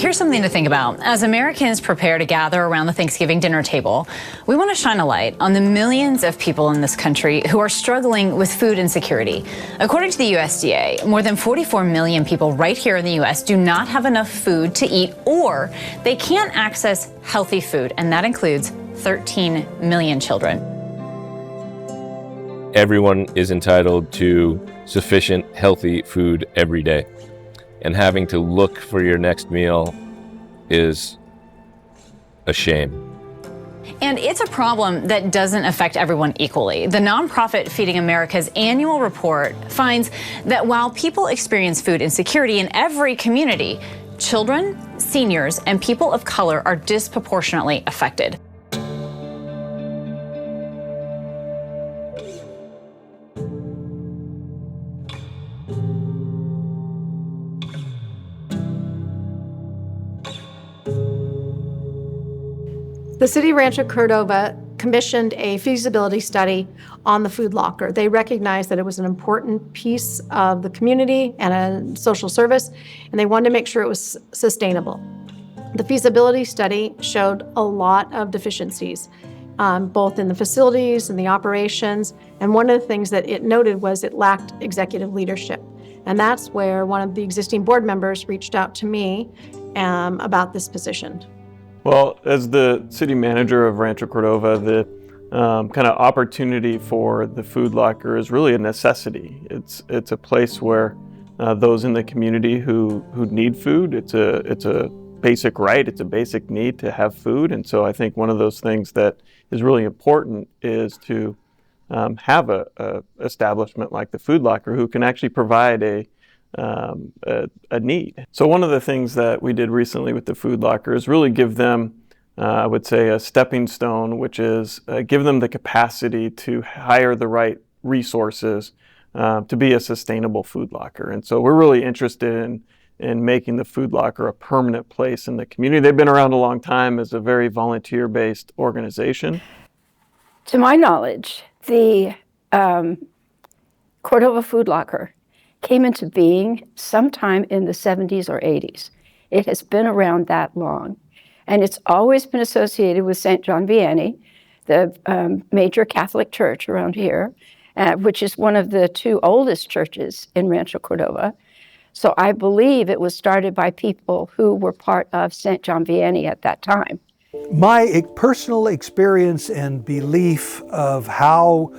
Here's something to think about. As Americans prepare to gather around the Thanksgiving dinner table, we want to shine a light on the millions of people in this country who are struggling with food insecurity. According to the USDA, more than 44 million people right here in the U.S. do not have enough food to eat, or they can't access healthy food, and that includes 13 million children. Everyone is entitled to sufficient, healthy food every day. And having to look for your next meal is a shame. And it's a problem that doesn't affect everyone equally. The nonprofit Feeding America's annual report finds that while people experience food insecurity in every community, children, seniors, and people of color are disproportionately affected. The City of Rancho Cordova commissioned a feasibility study on the food locker. They recognized that it was an important piece of the community and a social service, and they wanted to make sure it was sustainable. The feasibility study showed a lot of deficiencies, both in the facilities and the operations, and one of the things that it noted was it lacked executive leadership. And that's where one of the existing board members reached out to me about this position. Well, as the city manager of Rancho Cordova, the kind of opportunity for the food locker is really a necessity. It's a place where those in the community who need food, it's a basic right, it's a basic need to have food. And so I think one of those things that is really important is to have a establishment like the food locker who can actually provide a need. So one of the things that we did recently with the food locker is really give them, I would say, a stepping stone, which is give them the capacity to hire the right resources to be a sustainable food locker. And so we're really interested in making the food locker a permanent place in the community. They've been around a long time as a very volunteer-based organization. To my knowledge, the Cordova Food Locker came into being sometime in the 70s or 80s. It has been around that long. And it's always been associated with St. John Vianney, the major Catholic church around here, which is one of the two oldest churches in Rancho Cordova. So I believe it was started by people who were part of St. John Vianney at that time. My personal experience and belief of how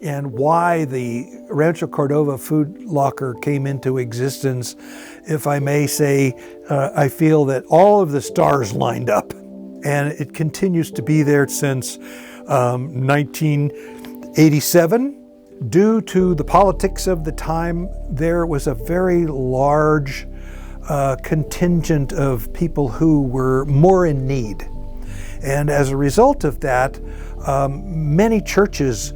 and why the Rancho Cordova Food Locker came into existence, if I may say, I feel that all of the stars lined up, and it continues to be there since 1987. Due to the politics of the time, there was a very large contingent of people who were more in need. And as a result of that, many churches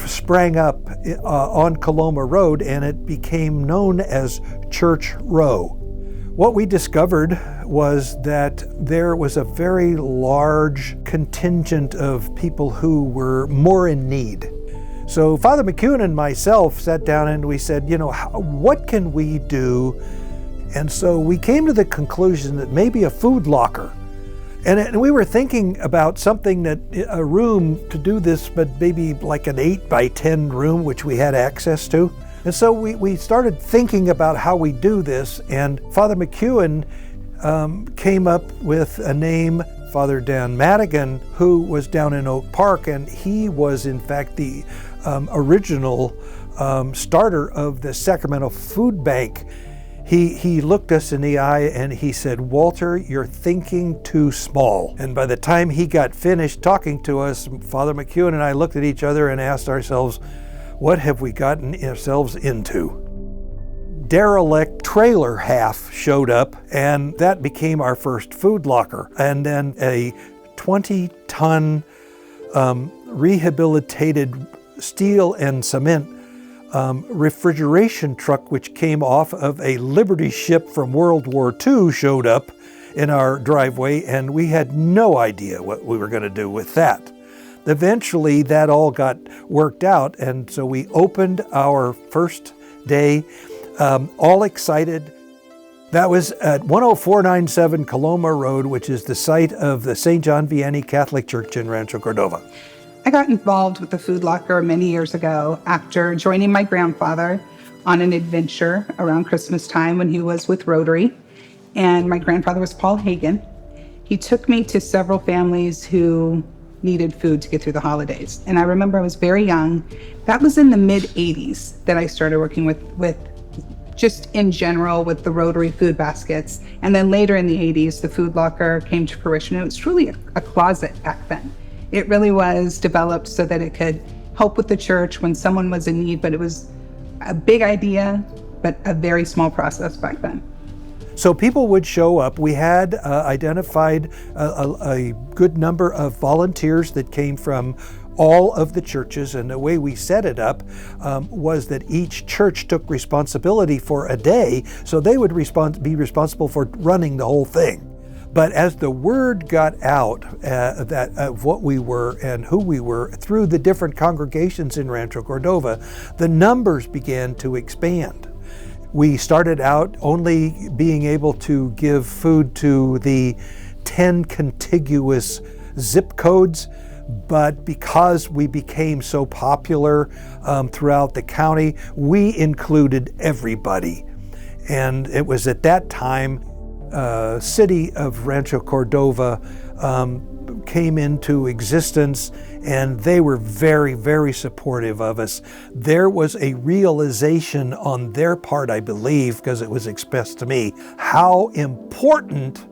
sprang up on Coloma Road, and it became known as Church Row. What we discovered was that there was a very large contingent of people who were more in need. So Father McEwen and myself sat down and we said, what can we do? And so we came to the conclusion that maybe a food locker. And we were thinking about something a room to do this, but maybe like an 8 by 10 room, which we had access to. And so we started thinking about how we do this, and Father McEwen came up with a name, Father Dan Madigan, who was down in Oak Park, and he was in fact the original starter of the Sacramento Food Bank. He looked us in the eye and he said, "Walter, you're thinking too small." And by the time he got finished talking to us, Father McEwen and I looked at each other and asked ourselves, what have we gotten ourselves into? Derelict trailer half showed up, and that became our first food locker. And then a 20-ton rehabilitated steel and cement refrigeration truck, which came off of a Liberty ship from World War II, showed up in our driveway, and we had no idea what we were going to do with that. Eventually, that all got worked out, and so we opened our first day, all excited. That was at 10497 Coloma Road, which is the site of the St. John Vianney Catholic Church in Rancho Cordova. I got involved with the Food Locker many years ago after joining my grandfather on an adventure around Christmas time when he was with Rotary. And my grandfather was Paul Hagen. He took me to several families who needed food to get through the holidays. And I remember I was very young. That was in the mid-'80s that I started working with just in general with the Rotary food baskets. And then later in the 80s, the Food Locker came to fruition. It was truly a closet back then. It really was developed so that it could help with the church when someone was in need, but it was a big idea, but a very small process back then. So people would show up. We had identified a good number of volunteers that came from all of the churches, and the way we set it up was that each church took responsibility for a day, so they would be responsible for running the whole thing. But as the word got out of what we were and who we were through the different congregations in Rancho Cordova, the numbers began to expand. We started out only being able to give food to the 10 contiguous zip codes, but because we became so popular throughout the county, we included everybody. And it was at that time, city of Rancho Cordova came into existence, and they were very, very supportive of us. There was a realization on their part, I believe, because it was expressed to me, how important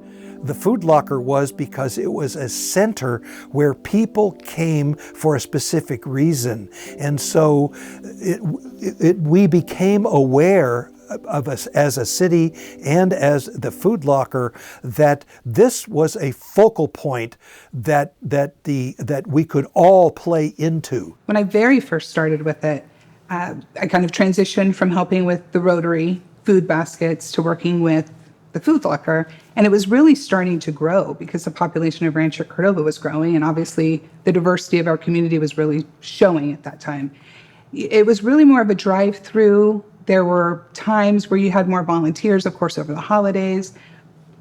the Food Locker was, because it was a center where people came for a specific reason. And so we became aware of us as a city and as the Food Locker that this was a focal point that we could all play into. When I very first started with it, I kind of transitioned from helping with the Rotary food baskets to working with the Food Locker, and it was really starting to grow because the population of Rancho Cordova was growing, and obviously the diversity of our community was really showing at that time. It was really more of a drive-through. There were times where you had more volunteers, of course, over the holidays,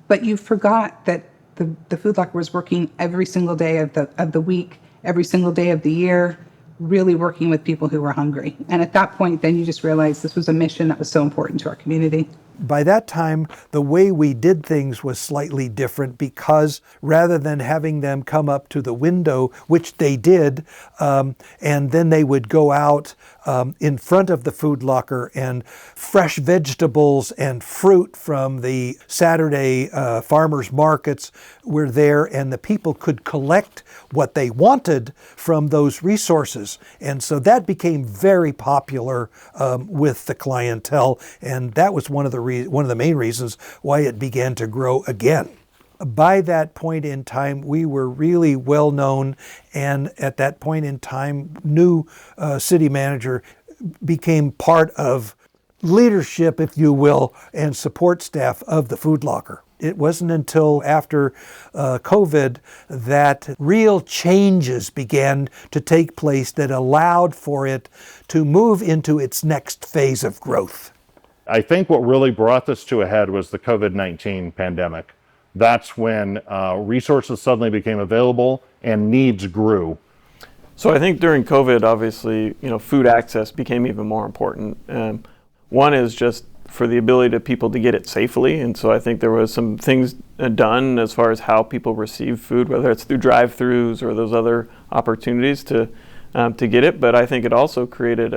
but you forgot that the Food Locker was working every single day of the week, every single day of the year, really working with people who were hungry. And at that point, then you just realized this was a mission that was so important to our community. By that time, the way we did things was slightly different, because rather than having them come up to the window, which they did, and then they would go out in front of the Food Locker, and fresh vegetables and fruit from the Saturday farmers markets were there, and the people could collect what they wanted from those resources. And so that became very popular with the clientele, and that was one of the main reasons why it began to grow again. By that point in time, we were really well known, and at that point in time, new city manager became part of leadership, if you will, and support staff of the Food Locker. It wasn't until after COVID that real changes began to take place that allowed for it to move into its next phase of growth. I think what really brought this to a head was the COVID-19 pandemic. That's when resources suddenly became available and needs grew. So I think during COVID, obviously, food access became even more important. One is just for the ability of people to get it safely. And so I think there was some things done as far as how people receive food, whether it's through drive-thrus or those other opportunities to get it. But I think it also created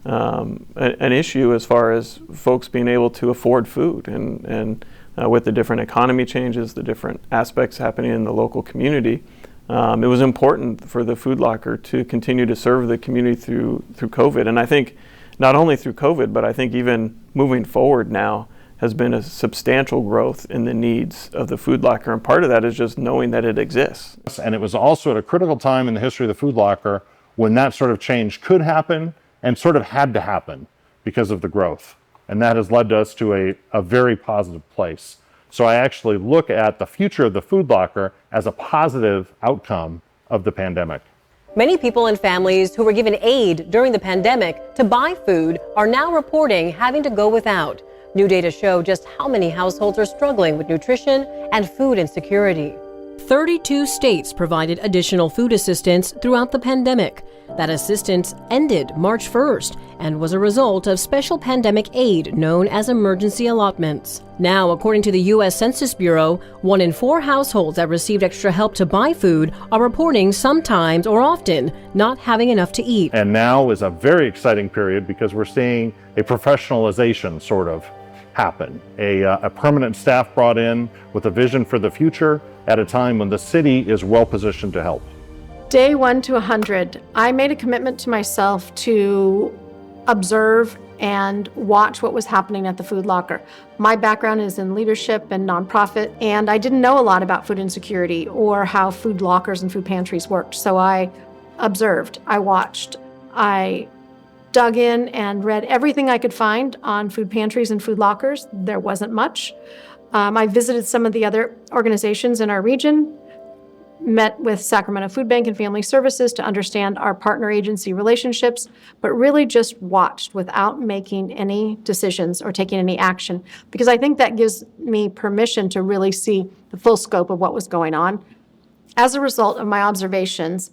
an issue as far as folks being able to afford food, and with the different economy changes, the different aspects happening in the local community, it was important for the Food Locker to continue to serve the community through COVID. And I think not only through COVID, but I think even moving forward now has been a substantial growth in the needs of the Food Locker, and part of that is just knowing that it exists. And it was also at a critical time in the history of the Food Locker when that sort of change could happen and sort of had to happen because of the growth. And that has led us to a very positive place. So I actually look at the future of the Food Locker as a positive outcome of the pandemic. Many people and families who were given aid during the pandemic to buy food are now reporting having to go without. New data show just how many households are struggling with nutrition and food insecurity. 32 states provided additional food assistance throughout the pandemic. That assistance ended March 1st and was a result of special pandemic aid known as emergency allotments. Now, according to the U.S. Census Bureau, 1 in 4 households that received extra help to buy food are reporting sometimes or often not having enough to eat. And now is a very exciting period because we're seeing a professionalization sort of happen. A permanent staff brought in with a vision for the future at a time when the city is well positioned to help. Day 1 to 100, I made a commitment to myself to observe and watch what was happening at the Food Locker. My background is in leadership and nonprofit, and I didn't know a lot about food insecurity or how food lockers and food pantries worked. So I observed, I watched, I dug in and read everything I could find on food pantries and food lockers. There wasn't much. I visited some of the other organizations in our region, met with Sacramento Food Bank and Family Services to understand our partner agency relationships, but really just watched without making any decisions or taking any action, because I think that gives me permission to really see the full scope of what was going on. As a result of my observations,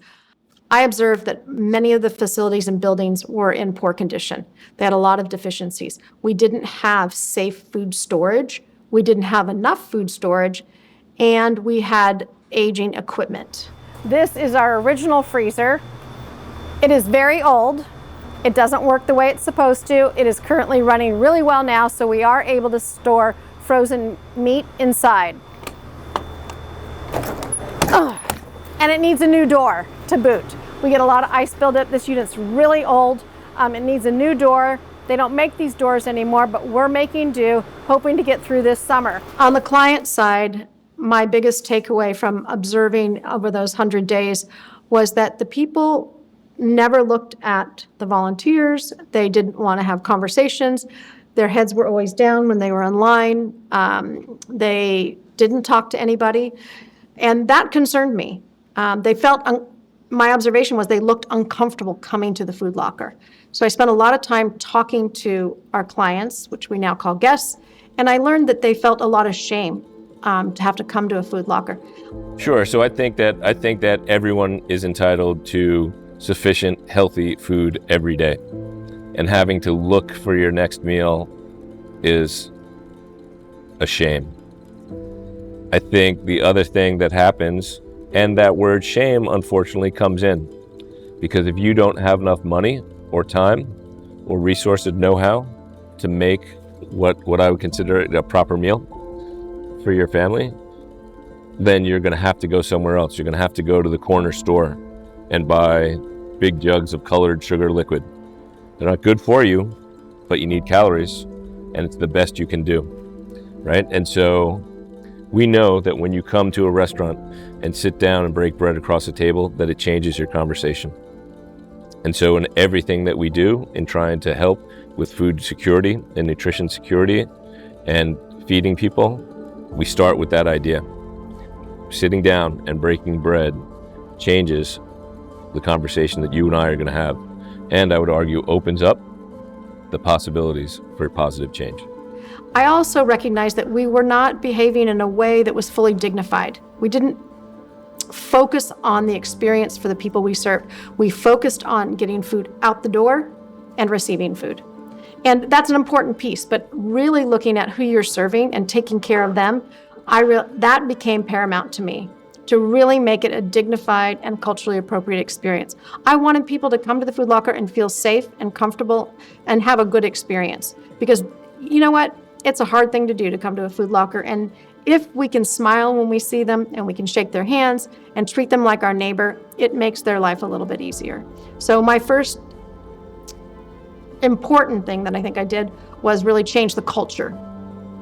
I observed that many of the facilities and buildings were in poor condition. They had a lot of deficiencies. We didn't have safe food storage. We didn't have enough food storage, and we had aging equipment. This is our original freezer. It is very old. It doesn't work the way it's supposed to. It is currently running really well now, so we are able to store frozen meat inside. And it needs a new door to boot. We get a lot of ice buildup. This unit's really old. It needs a new door. They don't make these doors anymore, but we're making do, hoping to get through this summer. On the client side, my biggest takeaway from observing over those 100 days was that the people never looked at the volunteers. They didn't want to have conversations. Their heads were always down when they were in line. They didn't talk to anybody. And that concerned me. My observation was they looked uncomfortable coming to the Food Locker. So I spent a lot of time talking to our clients, which we now call guests, and I learned that they felt a lot of shame to have to come to a Food Locker. Sure. So I think that everyone is entitled to sufficient, healthy food every day. And having to look for your next meal is a shame. I think the other thing that happens, and that word shame unfortunately comes in, because if you don't have enough money or time or resources, know-how to make what I would consider a proper meal for your family, then you're going to have to go somewhere else. You're going to have to go to the corner store and buy big jugs of colored sugar liquid. They're not good for you, but you need calories, and it's the best you can do, right? And so we know that when you come to a restaurant and sit down and break bread across the table, that it changes your conversation. And so in everything that we do in trying to help with food security and nutrition security and feeding people, we start with that idea. Sitting down and breaking bread changes the conversation that you and I are going to have. And I would argue opens up the possibilities for positive change. I also recognized that we were not behaving in a way that was fully dignified. We didn't focus on the experience for the people we serve. We focused on getting food out the door and receiving food. And that's an important piece, but really looking at who you're serving and taking care of them, that became paramount to me, to really make it a dignified and culturally appropriate experience. I wanted people to come to the Food Locker and feel safe and comfortable and have a good experience. Because you know what? It's a hard thing to do, to come to a Food Locker. And if we can smile when we see them and we can shake their hands and treat them like our neighbor, it makes their life a little bit easier. So my first important thing that I think I did was really change the culture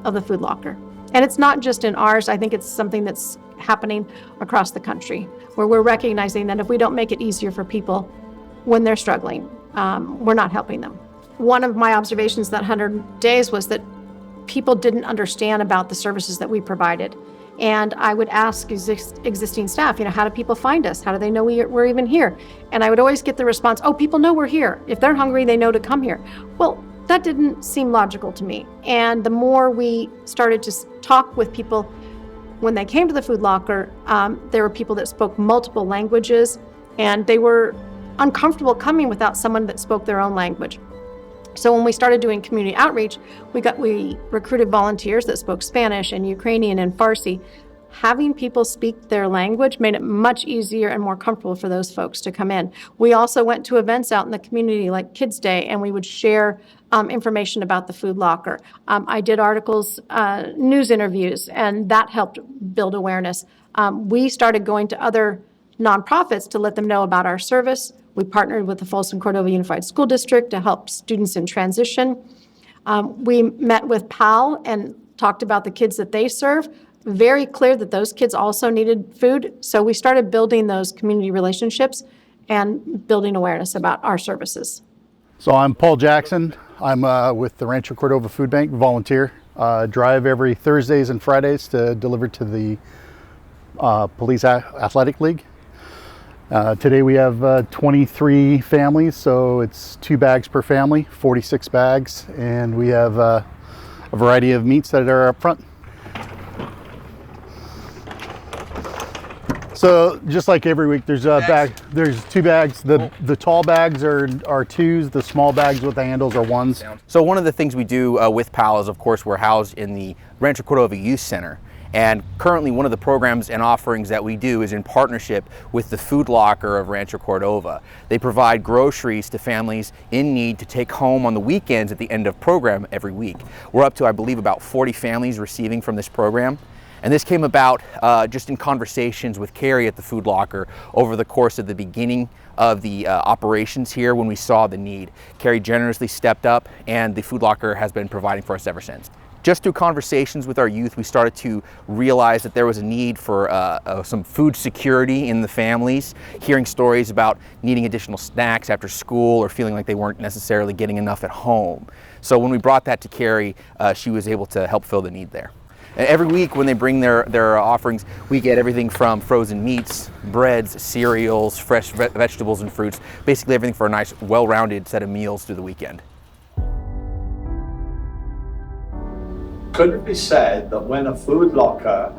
of the Food Locker. And it's not just in ours. I think it's something that's happening across the country, where we're recognizing that if we don't make it easier for people when they're struggling, we're not helping them. One of my observations that 100 days was that people didn't understand about the services that we provided. And I would ask existing staff, how do people find us? How do they know we're even here? And I would always get the response, oh, people know we're here. If they're hungry, they know to come here. Well, That didn't seem logical to me. And the more we started to talk with people when they came to the food locker, there were people that spoke multiple languages, and they were uncomfortable coming without someone that spoke their own language. So when we started doing community outreach, we recruited volunteers that spoke Spanish and Ukrainian and Farsi. Having people speak their language made it much easier and more comfortable for those folks to come in. We also went to events out in the community like Kids Day, and we would share information about the food locker. I did articles, news interviews, and that helped build awareness. We started going to other nonprofits to let them know about our service. We partnered with the Folsom Cordova Unified School District to help students in transition. We met with PAL and talked about the kids that they serve. Very clear that those kids also needed food. So we started building those community relationships and building awareness about our services. So I'm Paul Jackson. I'm with the Rancho Cordova Food Bank, volunteer. Drive every Thursdays and Fridays to deliver to the Police Athletic League. Today we have 23 families, so it's 2 bags per family, 46 bags, and we have a variety of meats that are up front. So just like every week, there's a bag. There's 2 bags. The tall bags are 2s. The small bags with the handles are 1s. So one of the things we do with PAL is, of course, we're housed in the Rancho Cordova Youth Center. And currently one of the programs and offerings that we do is in partnership with the Food Locker of Rancho Cordova. They provide groceries to families in need to take home on the weekends at the end of program every week. We're up to, I believe, about 40 families receiving from this program. And this came about just in conversations with Carrie at the Food Locker over the course of the beginning of the operations here when we saw the need. Carrie generously stepped up, and the Food Locker has been providing for us ever since. Just through conversations with our youth, we started to realize that there was a need for some food security in the families, hearing stories about needing additional snacks after school or feeling like they weren't necessarily getting enough at home. So when we brought that to Carrie, she was able to help fill the need there. And every week when they bring their offerings, we get everything from frozen meats, breads, cereals, fresh vegetables and fruits, basically everything for a nice, well-rounded set of meals through the weekend. Could it be said that when a food locker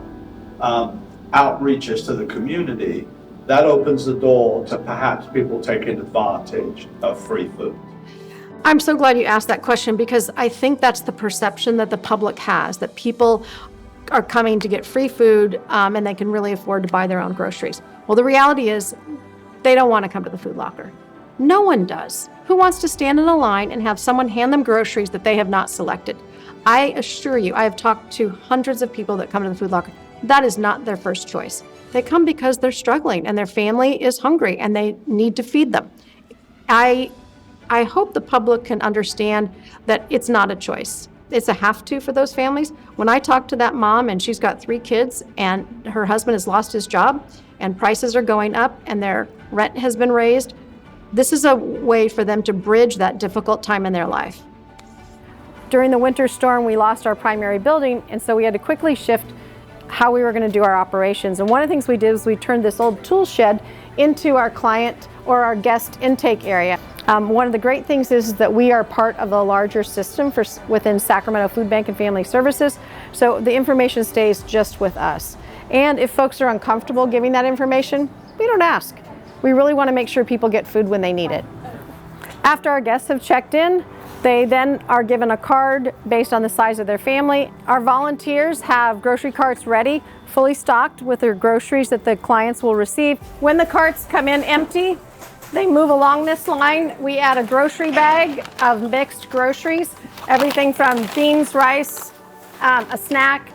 outreaches to the community, that opens the door to perhaps people taking advantage of free food? I'm so glad you asked that question, because I think that's the perception that the public has, that people are coming to get free food and they can really afford to buy their own groceries. Well, the reality is they don't want to come to the food locker. No one does. Who wants to stand in a line and have someone hand them groceries that they have not selected? I assure you, I have talked to hundreds of people that come to the food locker. That is not their first choice. They come because they're struggling and their family is hungry and they need to feed them. I hope the public can understand that it's not a choice. It's a have to for those families. When I talk to that mom and she's got 3 kids and her husband has lost his job and prices are going up and their rent has been raised, this is a way for them to bridge that difficult time in their life. During the winter storm, we lost our primary building, and so we had to quickly shift how we were going to do our operations. And one of the things we did was we turned this old tool shed into our client or our guest intake area. One of the great things is that we are part of a larger system within Sacramento Food Bank and Family Services, so the information stays just with us. And if folks are uncomfortable giving that information, we don't ask. We really want to make sure people get food when they need it. After our guests have checked in, they then are given a card based on the size of their family. Our volunteers have grocery carts ready, fully stocked with their groceries that the clients will receive. When the carts come in empty, they move along this line. We add a grocery bag of mixed groceries, everything from beans, rice, a snack,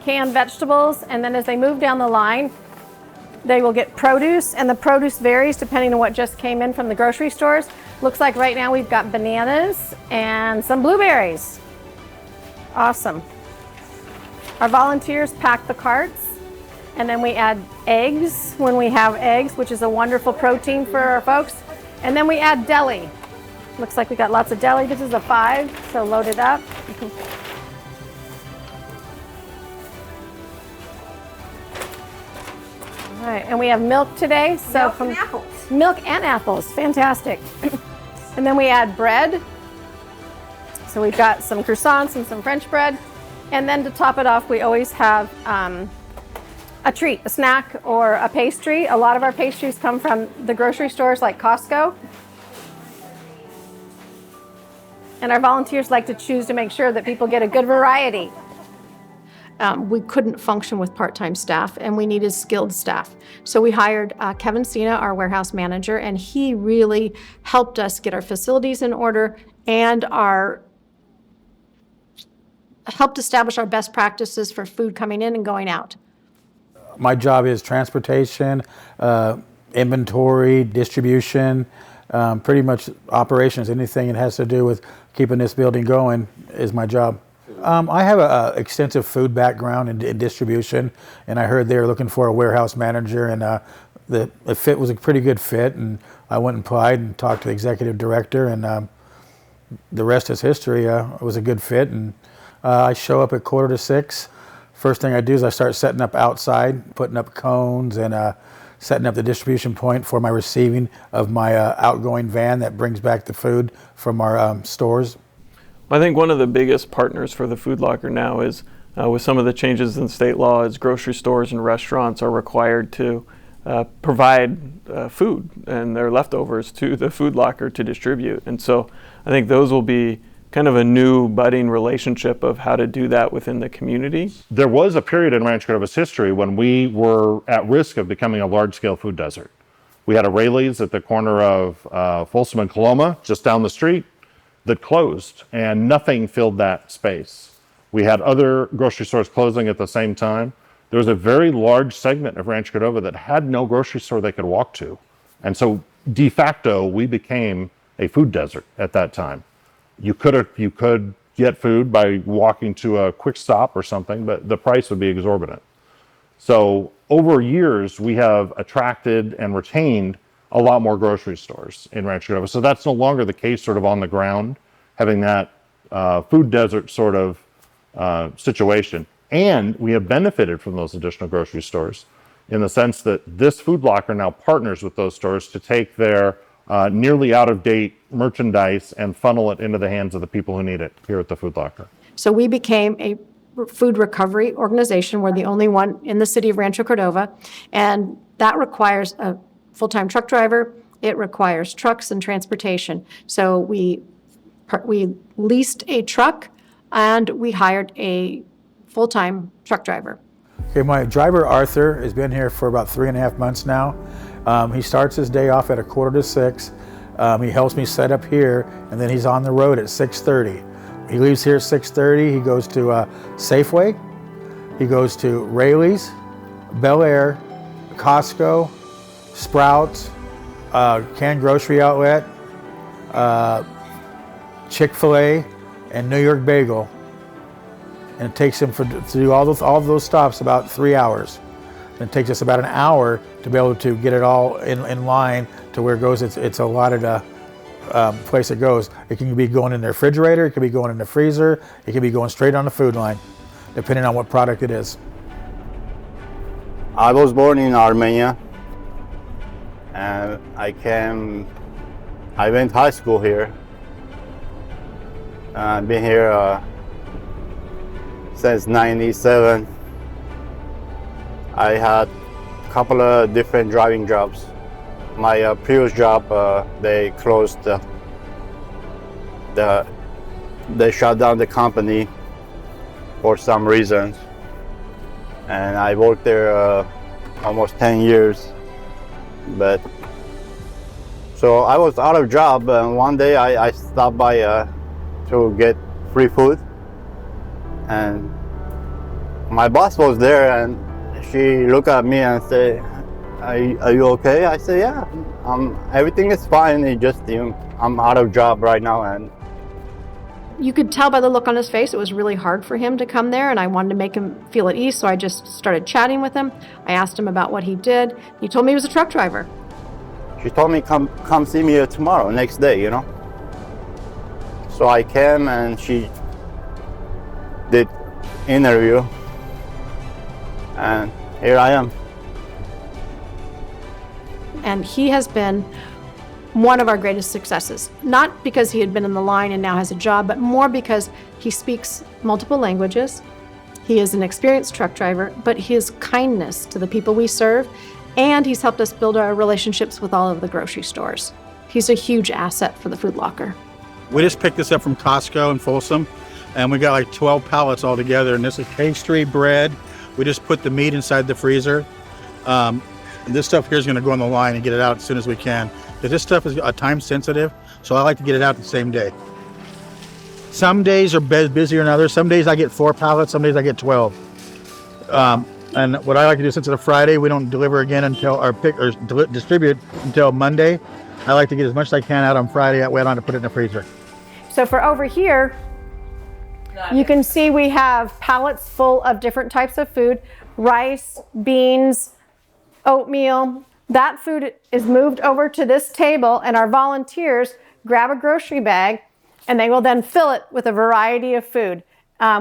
canned vegetables, and then as they move down the line, they will get produce, and the produce varies depending on what just came in from the grocery stores. Looks like right now we've got bananas and some blueberries. Awesome. Our volunteers pack the carts, and then we add eggs when we have eggs, which is a wonderful protein for our folks. And then we add deli. Looks like we got lots of deli. This is a 5, so load it up. All right, and we have milk today. So Milk and apples. Milk and apples, fantastic. And then we add bread, So we've got some croissants and some French bread. And then to top it off, we always have a treat, a snack, or a pastry. A lot of our pastries come from the grocery stores like Costco. And our volunteers like to choose to make sure that people get a good variety. We couldn't function with part-time staff, and we needed skilled staff. So we hired Kevin Cena, our warehouse manager, and he really helped us get our facilities in order and helped establish our best practices for food coming in and going out. My job is transportation, inventory, distribution, pretty much operations. Anything that has to do with keeping this building going is my job. I have an extensive food background in distribution, and I heard they were looking for a warehouse manager, and the fit was a pretty good fit, and I went and applied and talked to the executive director, and the rest is history. It was a good fit, and I show up at 5:45. First thing I do is I start setting up outside, putting up cones, and setting up the distribution point for my receiving of my outgoing van that brings back the food from our stores. I think one of the biggest partners for the Food Locker now is, with some of the changes in state law, is grocery stores and restaurants are required to provide food and their leftovers to the Food Locker to distribute. And so I think those will be kind of a new budding relationship of how to do that within the community. There was a period in Rancho Cordova's history when we were at risk of becoming a large-scale food desert. We had a Rayleigh's at the corner of Folsom and Coloma, just down the street, that closed, and nothing filled that space. We had other grocery stores closing at the same time. There was a very large segment of Rancho Cordova that had no grocery store they could walk to. And so de facto, we became a food desert at that time. You could get food by walking to a Quick Stop or something, but the price would be exorbitant. So over years, we have attracted and retained a lot more grocery stores in Rancho Cordova. So that's no longer the case sort of on the ground, having that food desert sort of situation. And we have benefited from those additional grocery stores in the sense that this Food Locker now partners with those stores to take their nearly out-of-date merchandise and funnel it into the hands of the people who need it here at the Food Locker. So we became a food recovery organization. We're the only one in the city of Rancho Cordova, and that requires a full-time truck driver. It requires trucks and transportation. So we leased a truck and we hired a full-time truck driver. Okay, my driver Arthur has been here for about 3.5 months now. He starts his day off at 5:45. He helps me set up here, and then he's on the road at 6:30. He leaves here at 6:30. He goes to Safeway. He goes to Rayleigh's, Bel Air, Costco, Sprouts, Canned Grocery Outlet, Chick-fil-A, and New York Bagel. And it takes him to do all of those stops about 3 hours. And it takes us about an hour to be able to get it all in line to where it goes. It's a lot of the place it goes. It can be going in the refrigerator, it can be going in the freezer, it can be going straight on the food line, depending on what product it is. I was born in Armenia, and I went high school here. I've been here since '97. I had a couple of different driving jobs. My previous job, they closed they shut down the company for some reasons, and I worked there almost 10 years. But so I was out of job, and one day I stopped by to get free food, and my boss was there, and she looked at me and said, are you okay? I said, yeah, everything is fine. It just, I'm out of job right now. And you could tell by the look on his face, it was really hard for him to come there, and I wanted to make him feel at ease, so I just started chatting with him. I asked him about what he did. He told me he was a truck driver. She told me, come see me tomorrow, next day, So I came, and she did interview, and here I am. And he has been one of our greatest successes. Not because he had been in the line and now has a job, but more because he speaks multiple languages. He is an experienced truck driver, but his kindness to the people we serve, and he's helped us build our relationships with all of the grocery stores. He's a huge asset for the Food Locker. We just picked this up from Costco in Folsom, and we got like 12 pallets all together, and this is pastry, bread. We just put the meat inside the freezer. This stuff here is going to go on the line and get it out as soon as we can. But this stuff is time sensitive, so I like to get it out the same day. Some days are busier than others. Some days I get 4 pallets, some days I get 12. And what I like to do, since it's a Friday, we don't deliver again until distribute until Monday. I like to get as much as I can out on Friday. That way I don't have to put it in the freezer. So for over here, you can see we have pallets full of different types of food: rice, beans, oatmeal. That food is moved over to this table, and our volunteers grab a grocery bag and they will then fill it with a variety of food.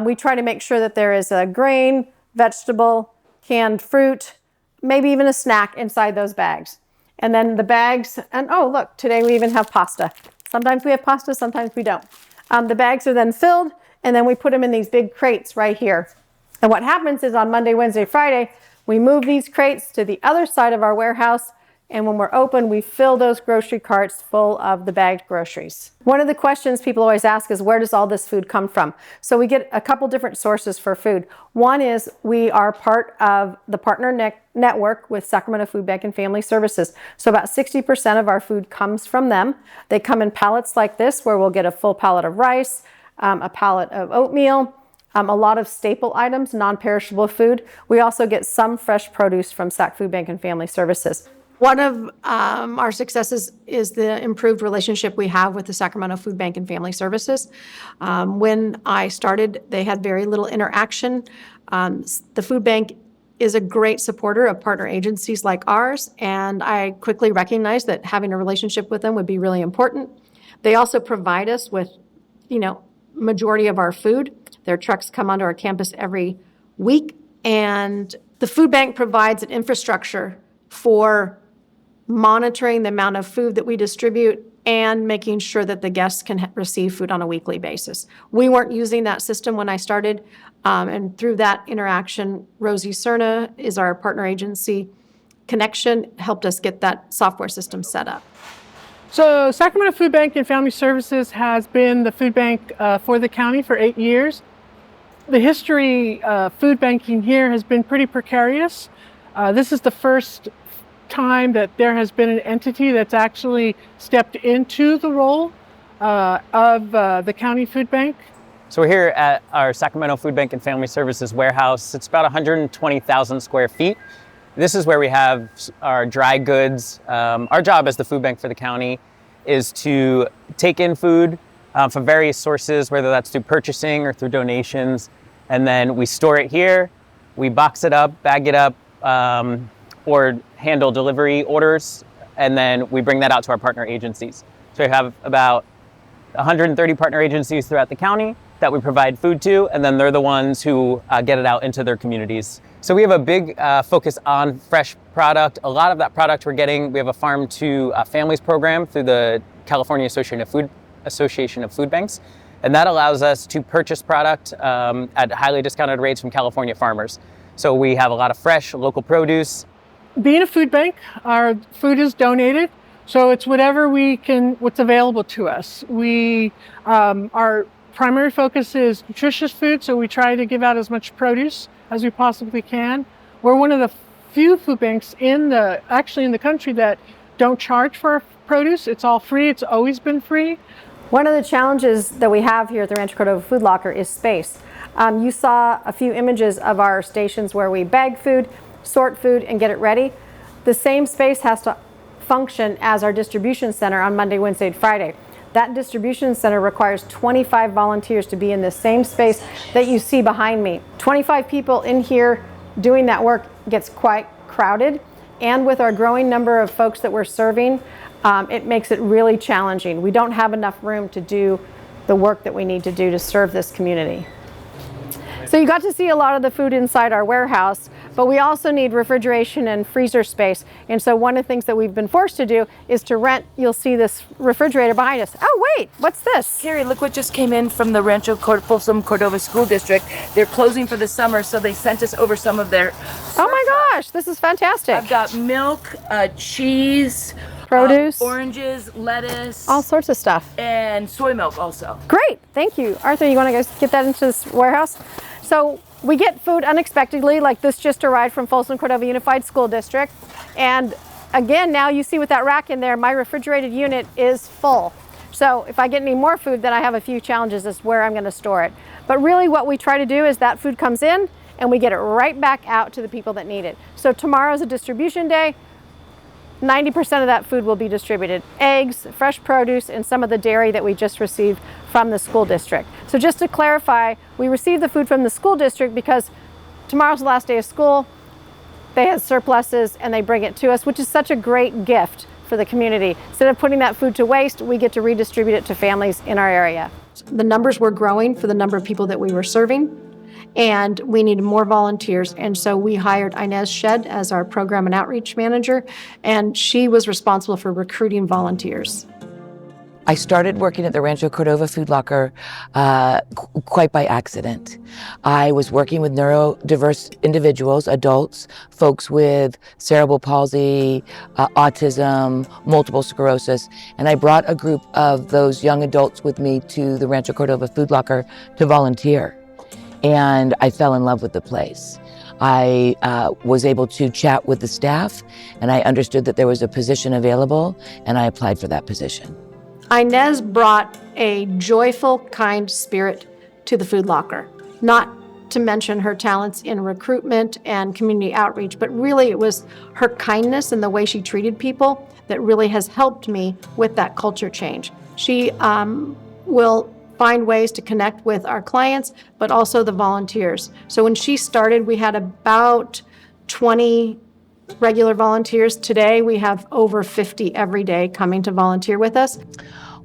We try to make sure that there is a grain, vegetable, canned fruit, maybe even a snack inside those bags. And then the bags, and oh look, today we even have pasta. Sometimes we have pasta, sometimes we don't. The bags are then filled, and then we put them in these big crates right here. And what happens is on Monday, Wednesday, Friday, we move these crates to the other side of our warehouse, and when we're open, we fill those grocery carts full of the bagged groceries. One of the questions people always ask is, where does all this food come from? So we get a couple different sources for food. One is we are part of the partner network with Sacramento Food Bank and Family Services. So about 60% of our food comes from them. They come in pallets like this, where we'll get a full pallet of rice, a pallet of oatmeal, a lot of staple items, non-perishable food. We also get some fresh produce from Sac Food Bank and Family Services. One of our successes is the improved relationship we have with the Sacramento Food Bank and Family Services. When I started, they had very little interaction. The food bank is a great supporter of partner agencies like ours, and I quickly recognized that having a relationship with them would be really important. They also provide us with, majority of our food. Their trucks come onto our campus every week, and the food bank provides an infrastructure for monitoring the amount of food that we distribute and making sure that the guests can receive food on a weekly basis. We weren't using that system when I started, and through that interaction, Rosie Cerna is our partner agency connection, helped us get that software system set up. So Sacramento Food Bank and Family Services has been the food bank for the county for 8 years. The history of food banking here has been pretty precarious. This is the first time that there has been an entity that's actually stepped into the role of the county food bank. So we're here at our Sacramento Food Bank and Family Services warehouse. It's about 120,000 square feet. This is where we have our dry goods. Our job as the food bank for the county is to take in food from various sources, whether that's through purchasing or through donations, and then we store it here, we box it up, bag it up, or handle delivery orders, and then we bring that out to our partner agencies. So we have about 130 partner agencies throughout the county that we provide food to, and then they're the ones who get it out into their communities. So we have a big focus on fresh product. A lot of that product we're getting, we have a farm to families program through the California Association of Food Banks, and that allows us to purchase product at highly discounted rates from California farmers. So we have a lot of fresh local produce. Being a food bank, our food is donated, so it's whatever what's available to us. Our primary focus is nutritious food, so we try to give out as much produce as we possibly can. We're one of the few food banks in the country that don't charge for our produce. It's all free. It's always been free. One of the challenges that we have here at the Rancho Cordova Food Locker is space. You saw a few images of our stations where we bag food, sort food, and get it ready. The same space has to function as our distribution center on Monday, Wednesday, and Friday. That distribution center requires 25 volunteers to be in the same space that you see behind me. 25 people in here doing that work gets quite crowded, and with our growing number of folks that we're serving, it makes it really challenging. We don't have enough room to do the work that we need to do to serve this community. So you got to see a lot of the food inside our warehouse. but we also need refrigeration and freezer space. And so one of the things that we've been forced to do is to rent, you'll see this refrigerator behind us. Oh wait, what's this? Carrie, look what just came in from the Rancho Folsom Cordova School District. They're closing for the summer, so they sent us over some of their... Oh my gosh, this is fantastic. I've got milk, cheese, produce, oranges, lettuce, all sorts of stuff. And soy milk also. Great, thank you. Arthur, you want to get that into this warehouse? So we get food unexpectedly, like this just arrived from Folsom Cordova Unified School District. And again, now you see with that rack in there, my refrigerated unit is full. So if I get any more food, then I have a few challenges as where I'm going to store it. But really what we try to do is that food comes in and we get it right back out to the people that need it. So tomorrow's a distribution day. 90% of that food will be distributed. Eggs, fresh produce, and some of the dairy that we just received from the school district. So just to clarify, we received the food from the school district because tomorrow's the last day of school. They have surpluses and they bring it to us, which is such a great gift for the community. Instead of putting that food to waste, we get to redistribute it to families in our area. The numbers were growing for the number of people that we were serving, and we needed more volunteers. And so we hired Inez Shed as our program and outreach manager, and she was responsible for recruiting volunteers. I started working at the Rancho Cordova Food Locker quite by accident. I was working with neurodiverse individuals, adults, folks with cerebral palsy, autism, multiple sclerosis, and I brought a group of those young adults with me to the Rancho Cordova Food Locker to volunteer. And I fell in love with the place. I was able to chat with the staff, and I understood that there was a position available, and I applied for that position. Inez brought a joyful, kind spirit to the Food Locker, not to mention her talents in recruitment and community outreach, but really it was her kindness and the way she treated people that really has helped me with that culture change. She will find ways to connect with our clients, but also the volunteers. So when she started, we had about 20 regular volunteers. Today, we have over 50 every day coming to volunteer with us.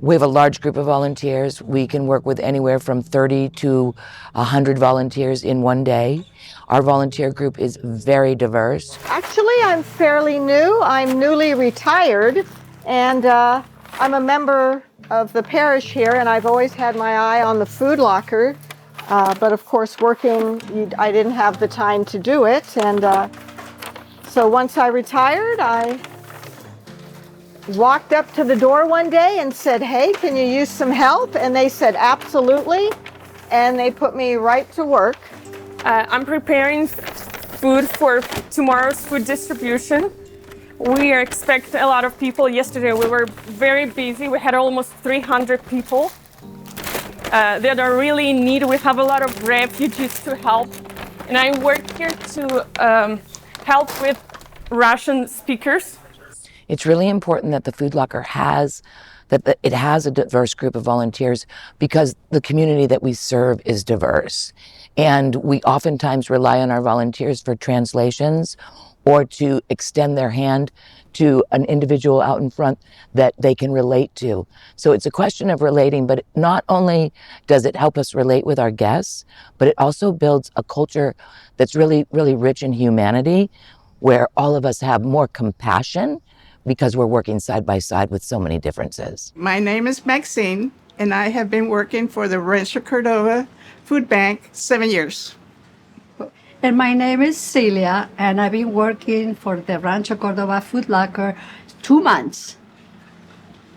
We have a large group of volunteers. We can work with anywhere from 30 to 100 volunteers in one day. Our volunteer group is very diverse. Actually, I'm fairly new. I'm newly retired, and I'm a member of the parish here, and I've always had my eye on the Food Locker. But of course, working, I didn't have the time to do it. And so once I retired, I walked up to the door one day and said, "Hey, can you use some help?" And they said, "Absolutely." And they put me right to work. I'm preparing food for tomorrow's food distribution. We expect a lot of people. Yesterday we were very busy. We had almost 300 people that are really in need. We have a lot of refugees to help. And I work here to help with Russian speakers. It's really important that the Food Locker has a diverse group of volunteers because the community that we serve is diverse. And we oftentimes rely on our volunteers for translations or to extend their hand to an individual out in front that they can relate to. So it's a question of relating, but not only does it help us relate with our guests, but it also builds a culture that's really, really rich in humanity, where all of us have more compassion because we're working side by side with so many differences. My name is Maxine, and I have been working for the Rancho Cordova Food Bank 7 years. And my name is Celia, and I've been working for the Rancho Cordova Food Locker 2 months.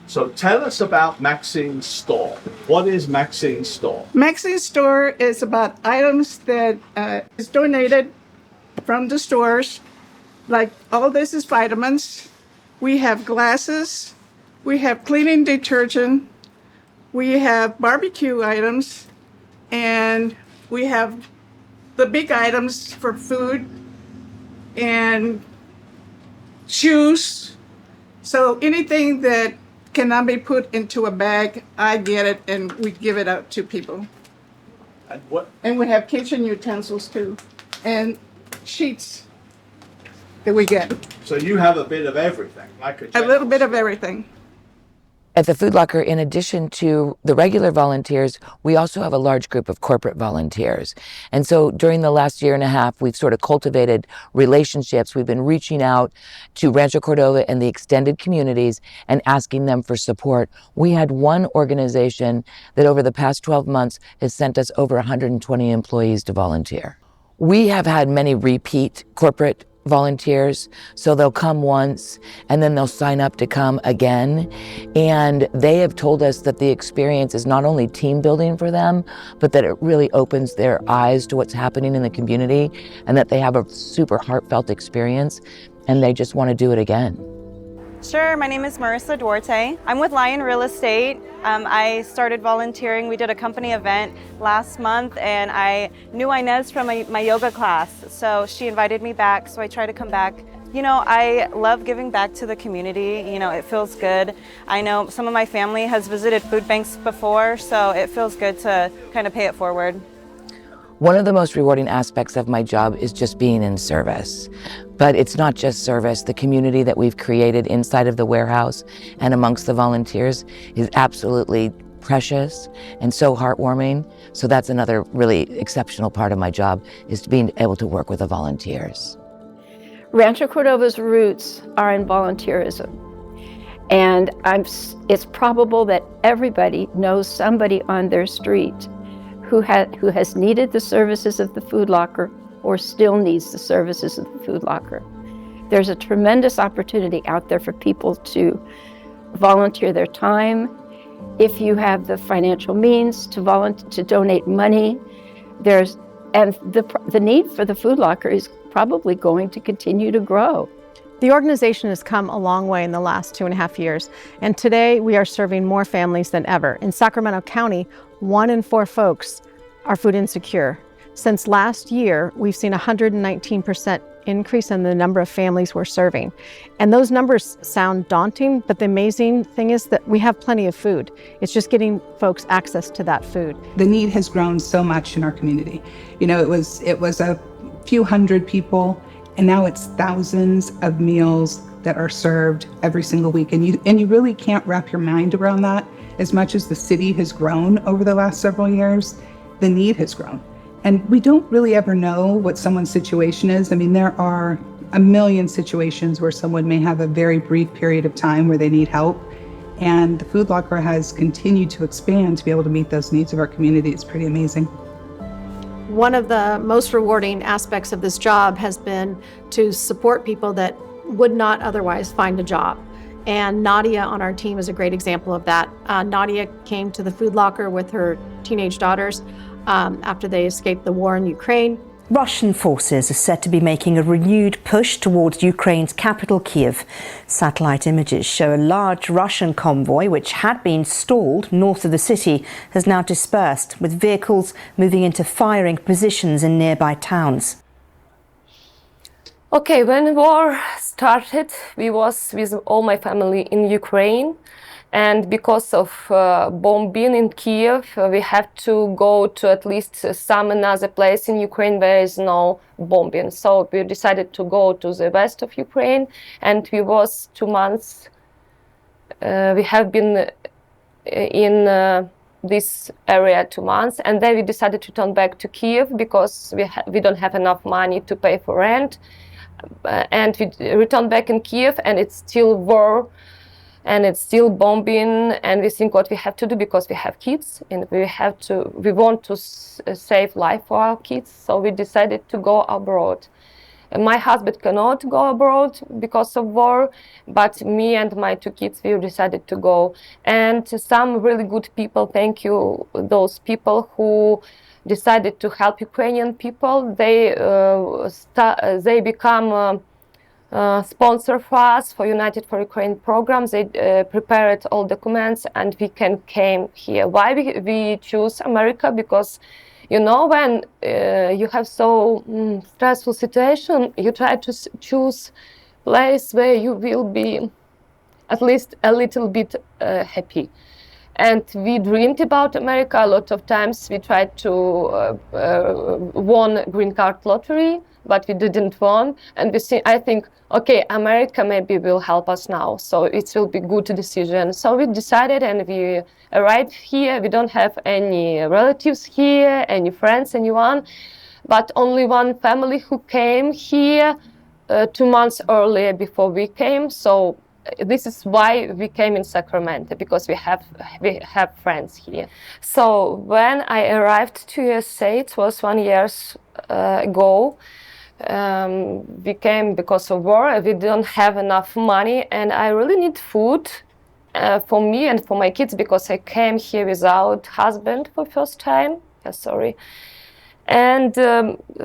So tell us about Maxine's store. What is Maxine's store? Maxine's store is about items that is donated from the stores. Like all this is vitamins. We have glasses. We have cleaning detergent. We have barbecue items. And we have the big items for food and shoes. So anything that cannot be put into a bag, I get it and we give it out to people. And what? And we have kitchen utensils too, and sheets that we get. So you have a bit of everything, like a little bit of everything. At the Food Locker, in addition to the regular volunteers, we also have a large group of corporate volunteers. And so during the last year and a half, we've sort of cultivated relationships. We've been reaching out to Rancho Cordova and the extended communities and asking them for support. We had one organization that over the past 12 months has sent us over 120 employees to volunteer. We have had many repeat corporate volunteers, so they'll come once and then they'll sign up to come again, and they have told us that the experience is not only team building for them, but that it really opens their eyes to what's happening in the community, and that they have a super heartfelt experience and they just want to do it again. Sure, my name is Marissa Duarte. I'm with Lion Real Estate. I started volunteering. We did a company event last month, and I knew Inez from my yoga class, so she invited me back, so I try to come back. You know, I love giving back to the community. You know, it feels good. I know some of my family has visited food banks before, so it feels good to kind of pay it forward. One of the most rewarding aspects of my job is just being in service. But it's not just service. The community that we've created inside of the warehouse and amongst the volunteers is absolutely precious and so heartwarming. So that's another really exceptional part of my job, is being able to work with the volunteers. Rancho Cordova's roots are in volunteerism. And it's probable that everybody knows somebody on their street who has needed the services of the Food Locker or still needs the services of the Food Locker. There's a tremendous opportunity out there for people to volunteer their time. If you have the financial means to donate money, the need for the Food Locker is probably going to continue to grow. The organization has come a long way in the last 2.5 years, and today we are serving more families than ever. In Sacramento County, 1 in 4 folks are food insecure. Since last year, we've seen a 119% increase in the number of families we're serving. And those numbers sound daunting, but the amazing thing is that we have plenty of food. It's just getting folks access to that food. The need has grown so much in our community. You know, it was a few hundred people, and now it's thousands of meals that are served every single week. And you really can't wrap your mind around that. As much as the city has grown over the last several years, the need has grown. And we don't really ever know what someone's situation is. I mean, there are a million situations where someone may have a very brief period of time where they need help. And the Food Locker has continued to expand to be able to meet those needs of our community. It's pretty amazing. One of the most rewarding aspects of this job has been to support people that would not otherwise find a job. And Nadia on our team is a great example of that. Nadia came to the Food Locker with her teenage daughters after they escaped the war in Ukraine. Russian forces are said to be making a renewed push towards Ukraine's capital, Kyiv. Satellite images show a large Russian convoy, which had been stalled north of the city, has now dispersed, with vehicles moving into firing positions in nearby towns. Okay, when war started, we was with all my family in Ukraine, and because of bombing in Kyiv, we have to go to at least some another place in Ukraine where is no bombing. So we decided to go to the west of Ukraine, and we was 2 months. We have been in this area 2 months, and then we decided to turn back to Kyiv because we don't have enough money to pay for rent. And we returned back in Kyiv, and it's still war, and it's still bombing, and we think what we have to do, because we have kids and we want to save life for our kids, so we decided to go abroad. And my husband cannot go abroad because of war, but me and my 2 kids, we decided to go. And some really good people, thank you, those people who decided to help Ukrainian people. They become sponsor for us for United for Ukraine programs. They prepared all documents, and we came here. Why we choose America? Because you know, when you have so stressful situation, you try to choose place where you will be at least a little bit happy. And we dreamed about America a lot of times. We tried to won green card lottery, but we didn't won. And I think, okay, America maybe will help us now. So it will be good decision. So we decided and we arrived here. We don't have any relatives here, any friends, anyone, but only one family who came here 2 months earlier before we came. So this is why we came in Sacramento, because we have friends here. So when I arrived to USA, it was 1 year ago. We came because of war. We don't have enough money, and I really need food for me and for my kids, because I came here without husband for first time. Sorry. And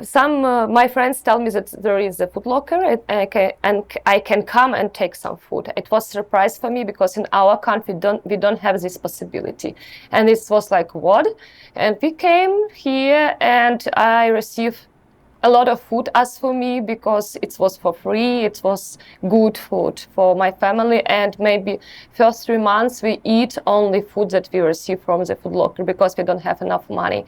some my friends tell me that there is a Food Locker and I can come and take some food. It was a surprise for me, because in our country we don't have this possibility. And it was like, what? And we came here and I received a lot of food as for me, because it was for free. It was good food for my family, and maybe first 3 months we eat only food that we receive from the Food Locker, because we don't have enough money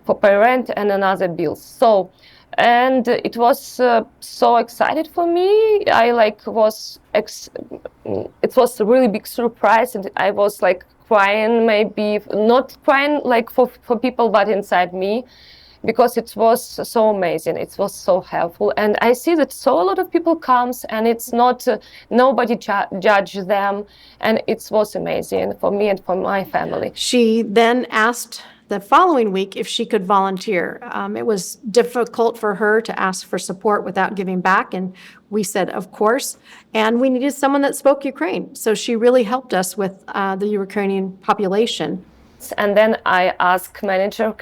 for pay rent and another bills. So, and it was so excited for me. It was a really big surprise, and I was like crying, maybe not crying like for people, but inside me, because it was so amazing. It was so helpful, and I see that a lot of people comes, and it's not nobody judge them, and it was amazing for me and for my family. She then asked the following week if she could volunteer. It was difficult for her to ask for support without giving back, and we said, of course. And we needed someone that spoke Ukraine, so she really helped us with the Ukrainian population. And then I asked manager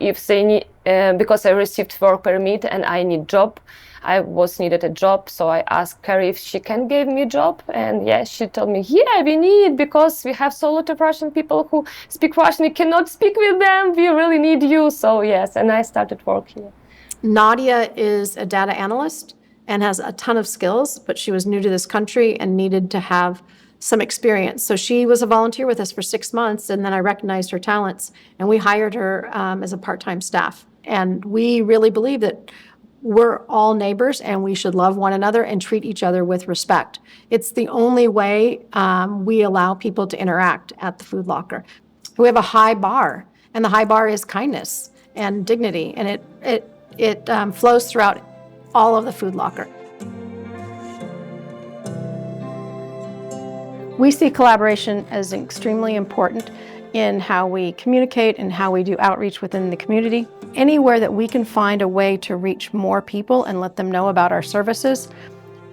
if they need, because I received work permit and I need job. I needed a job, so I asked her if she can give me a job, and yes, she told me, yeah, we need, because we have so lot of Russian people who speak Russian, we cannot speak with them, we really need you. So yes, and I started work here. Nadia is a data analyst and has a ton of skills, but she was new to this country and needed to have some experience. So she was a volunteer with us for 6 months, and then I recognized her talents, and we hired her as a part-time staff. And we really believe that we're all neighbors and we should love one another and treat each other with respect. It's the only way we allow people to interact at the Food Locker. We have a high bar, and the high bar is kindness and dignity, and it flows throughout all of the Food Locker. We see collaboration as extremely important in how we communicate and how we do outreach within the community. Anywhere that we can find a way to reach more people and let them know about our services,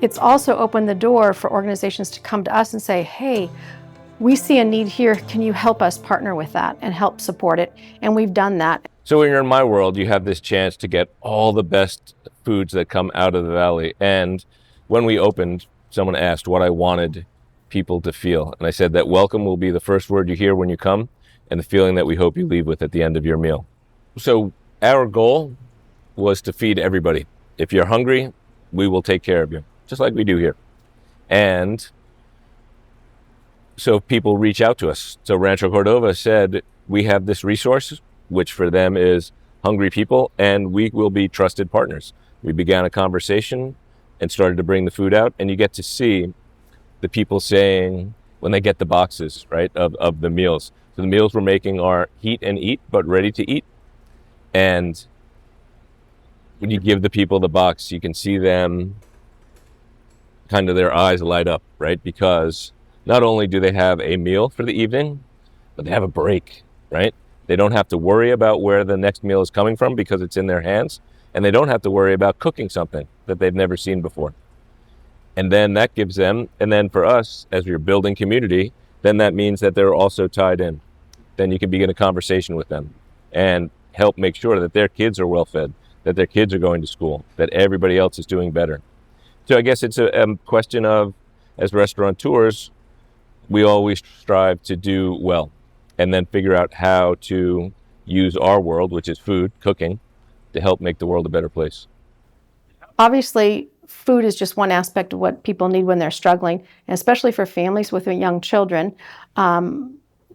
it's also opened the door for organizations to come to us and say, hey, we see a need here, can you help us partner with that and help support it? And we've done that. So when you're in my world, you have this chance to get all the best foods that come out of the valley. And when we opened, someone asked what I wanted people to feel. And I said that welcome will be the first word you hear when you come, and the feeling that we hope you leave with at the end of your meal. So our goal was to feed everybody. If you're hungry, we will take care of you, just like we do here. And so people reach out to us. So Rancho Cordova said, we have this resource, which for them is hungry people, and we will be trusted partners. We began a conversation and started to bring the food out, and you get to see the people saying, when they get the boxes, right, of the meals. So the meals we're making are heat and eat, but ready to eat. And when you give the people the box, you can see them, kind of their eyes light up, right? Because not only do they have a meal for the evening, but they have a break, right? They don't have to worry about where the next meal is coming from because it's in their hands. And they don't have to worry about cooking something that they've never seen before. And then that gives them, and then for us, as we're building community, then that means that they're also tied in. Then you can begin a conversation with them and help make sure that their kids are well fed, that their kids are going to school, that everybody else is doing better. So I guess it's a question of, as restaurateurs, we always strive to do well and then figure out how to use our world, which is food, cooking, to help make the world a better place. Obviously, food is just one aspect of what people need when they're struggling, and especially for families with young children.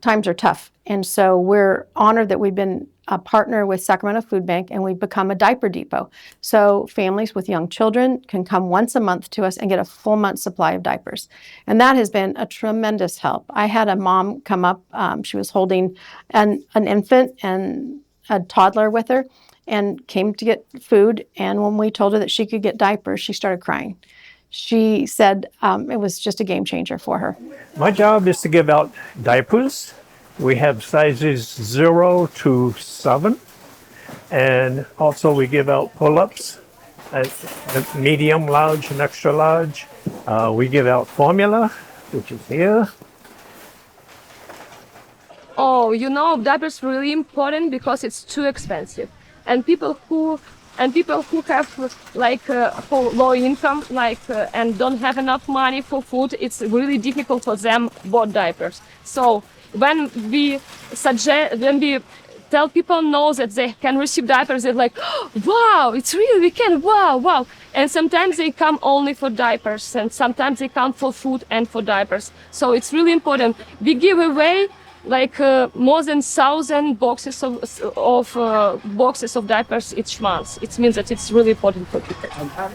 times are tough. And so we're honored that we've been a partner with Sacramento Food Bank, and we've become a diaper depot. So families with young children can come once a month to us and get a full month's supply of diapers. And that has been a tremendous help. I had a mom come up, she was holding an infant and a toddler with her and came to get food. And when we told her that she could get diapers, she started crying. She said it was just a game changer for her. My job is to give out diapers. We have sizes 0 to 7. And also we give out pull-ups, medium, large, and extra large. We give out formula, which is here. Oh, you know, diapers really important because it's too expensive. And people who have like for low income, and don't have enough money for food, it's really difficult for them bought diapers. So when we tell people know that they can receive diapers, they're like, oh, wow, it's really, we can, wow. And sometimes they come only for diapers, and sometimes they come for food and for diapers. So it's really important. We give away more than 1,000 boxes of diapers each month. It means that it's really important for people.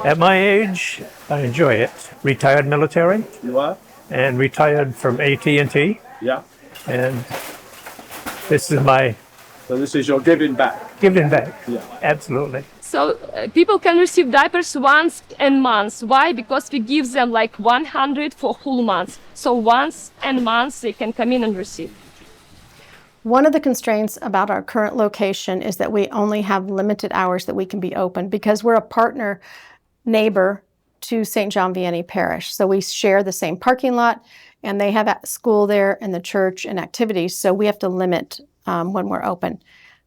At my age, I enjoy it. Retired military. You are? And retired from AT&T. Yeah. And this is my... So this is your giving back? Giving back, yeah. Absolutely. So people can receive diapers once a month. Why? Because we give them 100 for whole month. So once a month they can come in and receive. One of the constraints about our current location is that we only have limited hours that we can be open because we're a partner neighbor to St. John Vianney Parish. So we share the same parking lot, and they have a school there and the church and activities. So we have to limit when we're open.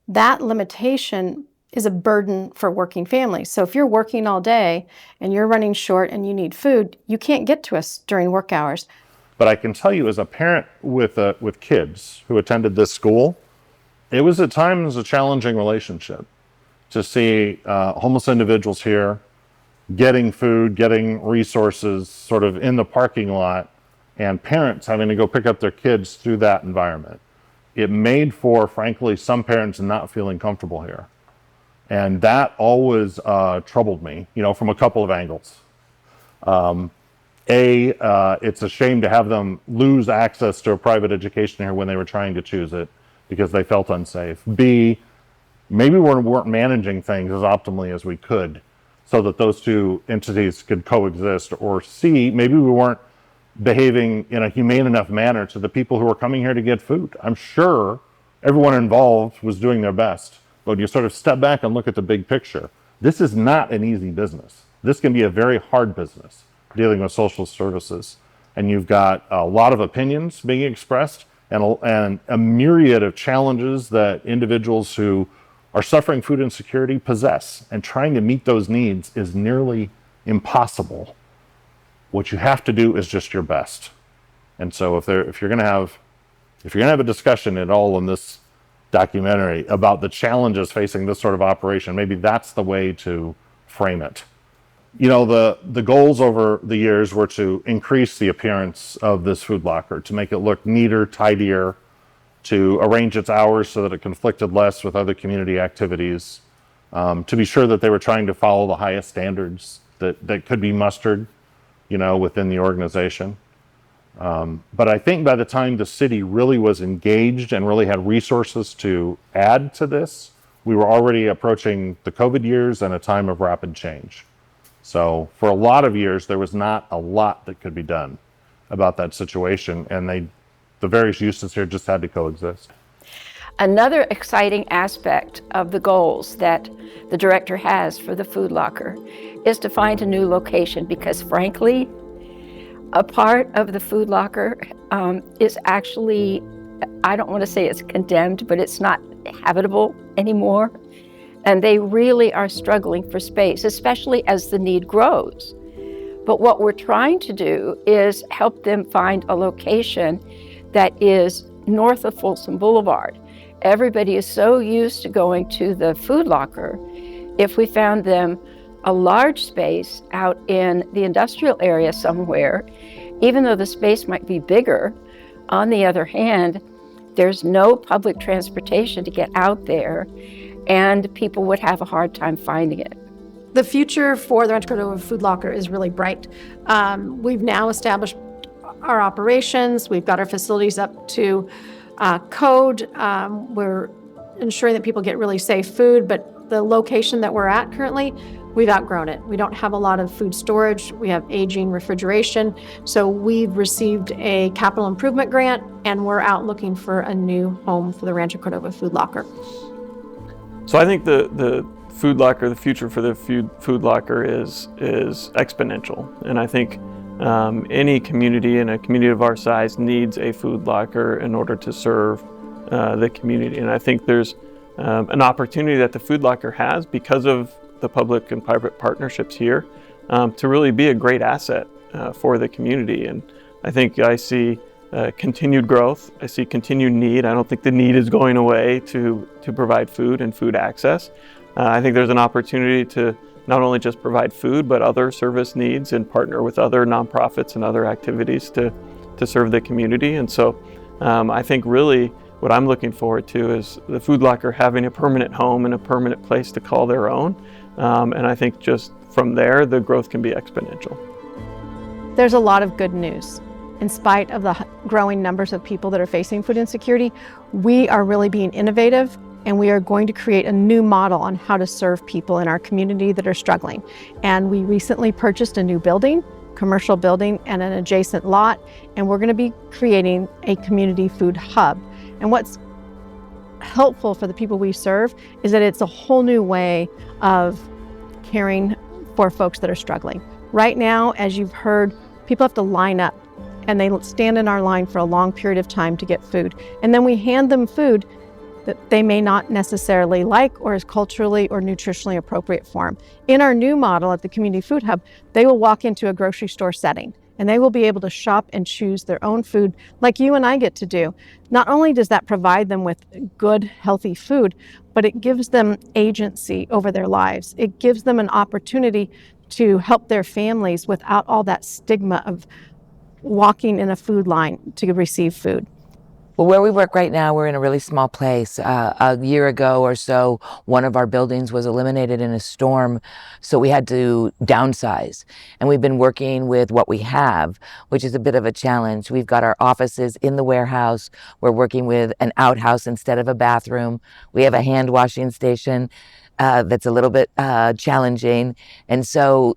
That limitation is a burden for working families. So if you're working all day and you're running short and you need food, you can't get to us during work hours. But I can tell you, as a parent with kids who attended this school, it was at times a challenging relationship to see homeless individuals here getting food, getting resources sort of in the parking lot, and parents having to go pick up their kids through that environment. It made for, frankly, some parents not feeling comfortable here. And that always troubled me, from a couple of angles. It's a shame to have them lose access to a private education here when they were trying to choose it because they felt unsafe. B, maybe we weren't managing things as optimally as we could so that those two entities could coexist. Or C, maybe we weren't behaving in a humane enough manner to the people who were coming here to get food. I'm sure everyone involved was doing their best, but when you sort of step back and look at the big picture, this is not an easy business. This can be a very hard business, dealing with social services. And you've got a lot of opinions being expressed and a myriad of challenges that individuals who are suffering food insecurity possess. And trying to meet those needs is nearly impossible. What you have to do is just your best. And so if you're going to have a discussion at all in this documentary about the challenges facing this sort of operation, maybe that's the way to frame it. The goals over the years were to increase the appearance of this food locker, to make it look neater, tidier, to arrange its hours so that it conflicted less with other community activities, to be sure that they were trying to follow the highest standards that could be mustered, within the organization. But I think by the time the city really was engaged and really had resources to add to this, we were already approaching the COVID years and a time of rapid change. So for a lot of years, there was not a lot that could be done about that situation, and the various uses here just had to coexist. Another exciting aspect of the goals that the director has for the food locker is to find a new location, because frankly, a part of the food locker is actually, I don't want to say it's condemned, but it's not habitable anymore. And they really are struggling for space, especially as the need grows. But what we're trying to do is help them find a location that is north of Folsom Boulevard. Everybody is so used to going to the food locker. If we found them a large space out in the industrial area somewhere, even though the space might be bigger, on the other hand, there's no public transportation to get out there, and people would have a hard time finding it. The future for the Rancho Cordova Food Locker is really bright. We've now established our operations. We've got our facilities up to code. We're ensuring that people get really safe food, but the location that we're at currently, we've outgrown it. We don't have a lot of food storage. We have aging refrigeration. So we've received a capital improvement grant, and we're out looking for a new home for the Rancho Cordova Food Locker. So I think the food locker, the future for the food locker is exponential. And I think any community and a community of our size needs a food locker in order to serve the community. And I think there's an opportunity that the food locker has because of the public and private partnerships here to really be a great asset for the community. And I think I see continued growth. I see continued need. I don't think the need is going away to provide food and food access. I think there's an opportunity to not only just provide food, but other service needs and partner with other nonprofits and other activities to serve the community. And so I think really what I'm looking forward to is the food locker having a permanent home and a permanent place to call their own. And I think just from there, the growth can be exponential. There's a lot of good news. In spite of the growing numbers of people that are facing food insecurity, we are really being innovative, and we are going to create a new model on how to serve people in our community that are struggling. And we recently purchased a new building, commercial building, and an adjacent lot, and we're going to be creating a community food hub. And what's helpful for the people we serve is that it's a whole new way of caring for folks that are struggling. Right now, as you've heard, people have to line up, and they stand in our line for a long period of time to get food. And then we hand them food that they may not necessarily like or is culturally or nutritionally appropriate for them. In our new model at the Community Food Hub, they will walk into a grocery store setting, and they will be able to shop and choose their own food like you and I get to do. Not only does that provide them with good, healthy food, but it gives them agency over their lives. It gives them an opportunity to help their families without all that stigma of walking in a food line to receive food. Well, where we work right now, we're in a really small place. A year ago or so, one of our buildings was eliminated in a storm, so we had to downsize. And we've been working with what we have, which is a bit of a challenge. We've got our offices in the warehouse. We're working with an outhouse instead of a bathroom. We have a hand washing station. That's a little bit challenging. And so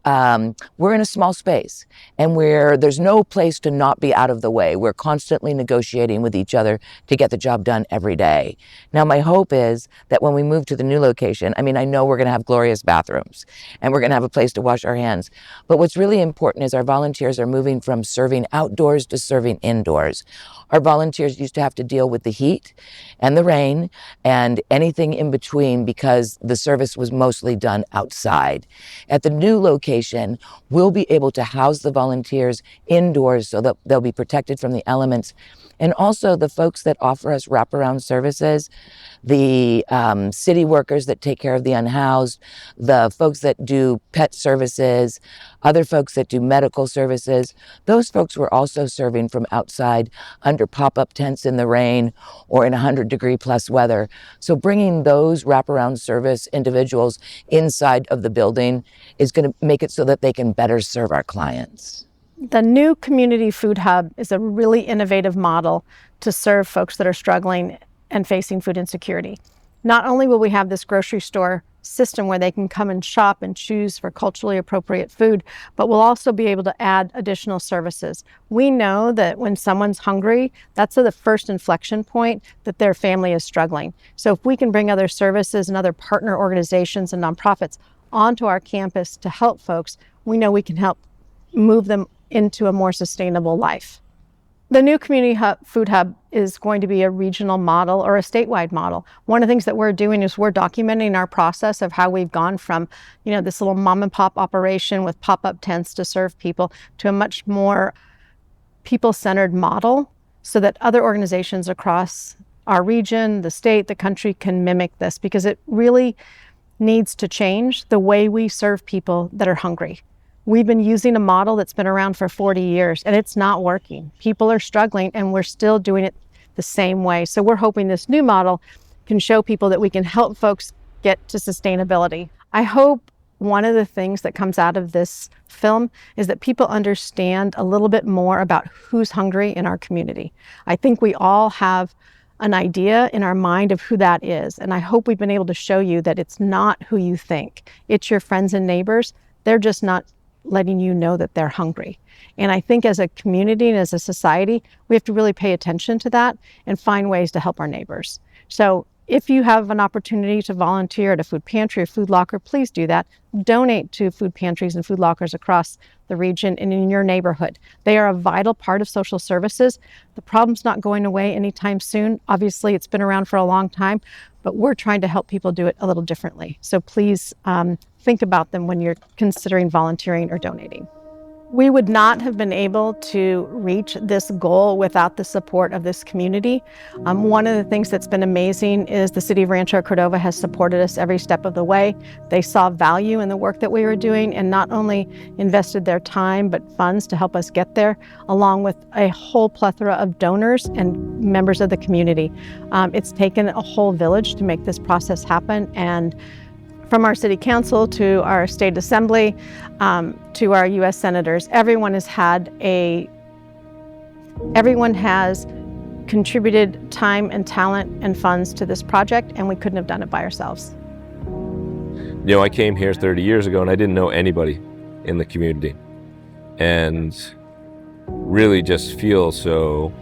we're in a small space, and there's no place to not be out of the way. We're constantly negotiating with each other to get the job done every day. Now, my hope is that when we move to the new location, I know we're going to have glorious bathrooms, and we're going to have a place to wash our hands. But what's really important is our volunteers are moving from serving outdoors to serving indoors. Our volunteers used to have to deal with the heat and the rain and anything in between because the service was mostly done outside. At the new location, we'll be able to house the volunteers indoors so that they'll be protected from the elements. And also the folks that offer us wraparound services, the city workers that take care of the unhoused, the folks that do pet services, other folks that do medical services, those folks were also serving from outside under pop-up tents in the rain or in 100-degree-plus weather. So bringing those wraparound service individuals inside of the building is going to make it so that they can better serve our clients. The new Community Food Hub is a really innovative model to serve folks that are struggling and facing food insecurity. Not only will we have this grocery store system where they can come and shop and choose for culturally appropriate food, but we'll also be able to add additional services. We know that when someone's hungry, that's the first inflection point that their family is struggling. So if we can bring other services and other partner organizations and nonprofits onto our campus to help folks, we know we can help move them into a more sustainable life. The new Community Food Hub is going to be a regional model or a statewide model. One of the things that we're doing is we're documenting our process of how we've gone from, this little mom and pop operation with pop-up tents to serve people to a much more people-centered model so that other organizations across our region, the state, the country can mimic this, because it really needs to change the way we serve people that are hungry. We've been using a model that's been around for 40 years, and it's not working. People are struggling, and we're still doing it the same way. So we're hoping this new model can show people that we can help folks get to sustainability. I hope one of the things that comes out of this film is that people understand a little bit more about who's hungry in our community. I think we all have an idea in our mind of who that is. And I hope we've been able to show you that it's not who you think. It's your friends and neighbors. They're just not letting you know that they're hungry. And I think as a community and as a society, we have to really pay attention to that and find ways to help our neighbors. So if you have an opportunity to volunteer at a food pantry or food locker, please do that. Donate to food pantries and food lockers across the region and in your neighborhood. They are a vital part of social services. The problem's not going away anytime soon. Obviously, it's been around for a long time, but we're trying to help people do it a little differently. So please think about them when you're considering volunteering or donating. We would not have been able to reach this goal without the support of this community. One of the things that's been amazing is the City of Rancho Cordova has supported us every step of the way. They saw value in the work that we were doing and not only invested their time but funds to help us get there, along with a whole plethora of donors and members of the community. It's taken a whole village to make this process happen, and from our city council to our state assembly to our U.S. senators, everyone has contributed time and talent and funds to this project, and we couldn't have done it by ourselves. You know, I came here 30 years ago and I didn't know anybody in the community, and really just feel so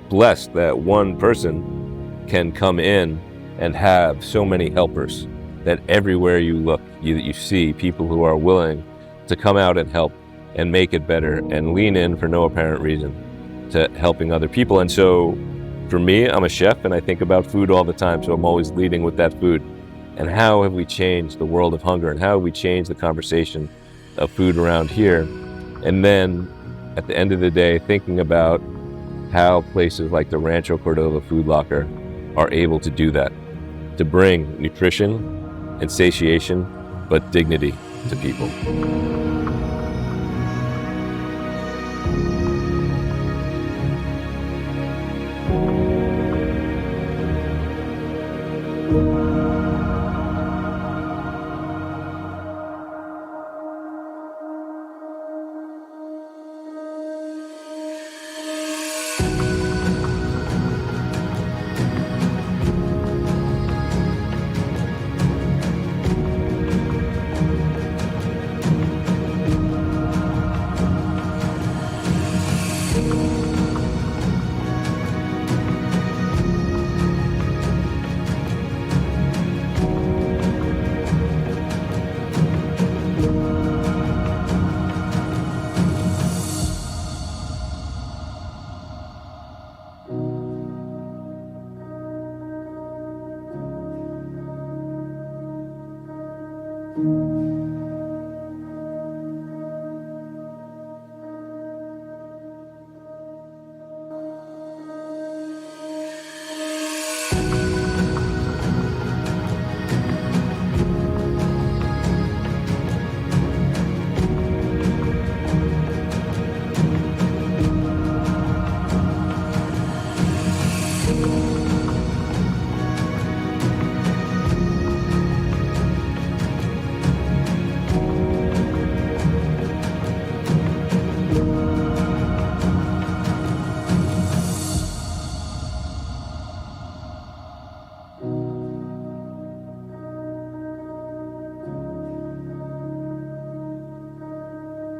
blessed that one person can come in and have so many helpers, that everywhere you look, you see people who are willing to come out and help and make it better and lean in for no apparent reason to helping other people. And so for me, I'm a chef and I think about food all the time, so I'm always leading with that food. And how have we changed the world of hunger, and how have we changed the conversation of food around here? And then at the end of the day, thinking about how places like the Rancho Cordova Food Locker are able to do that, to bring nutrition and satiation, but dignity to people.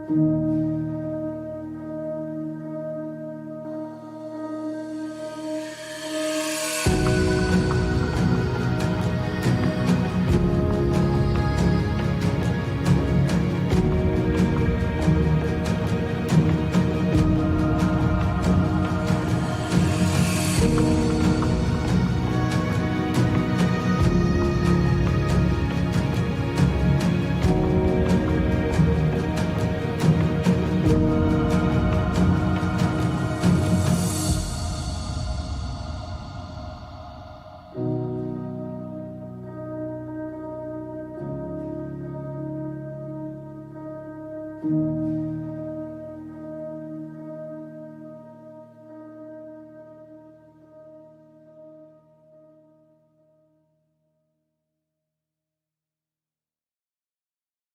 you.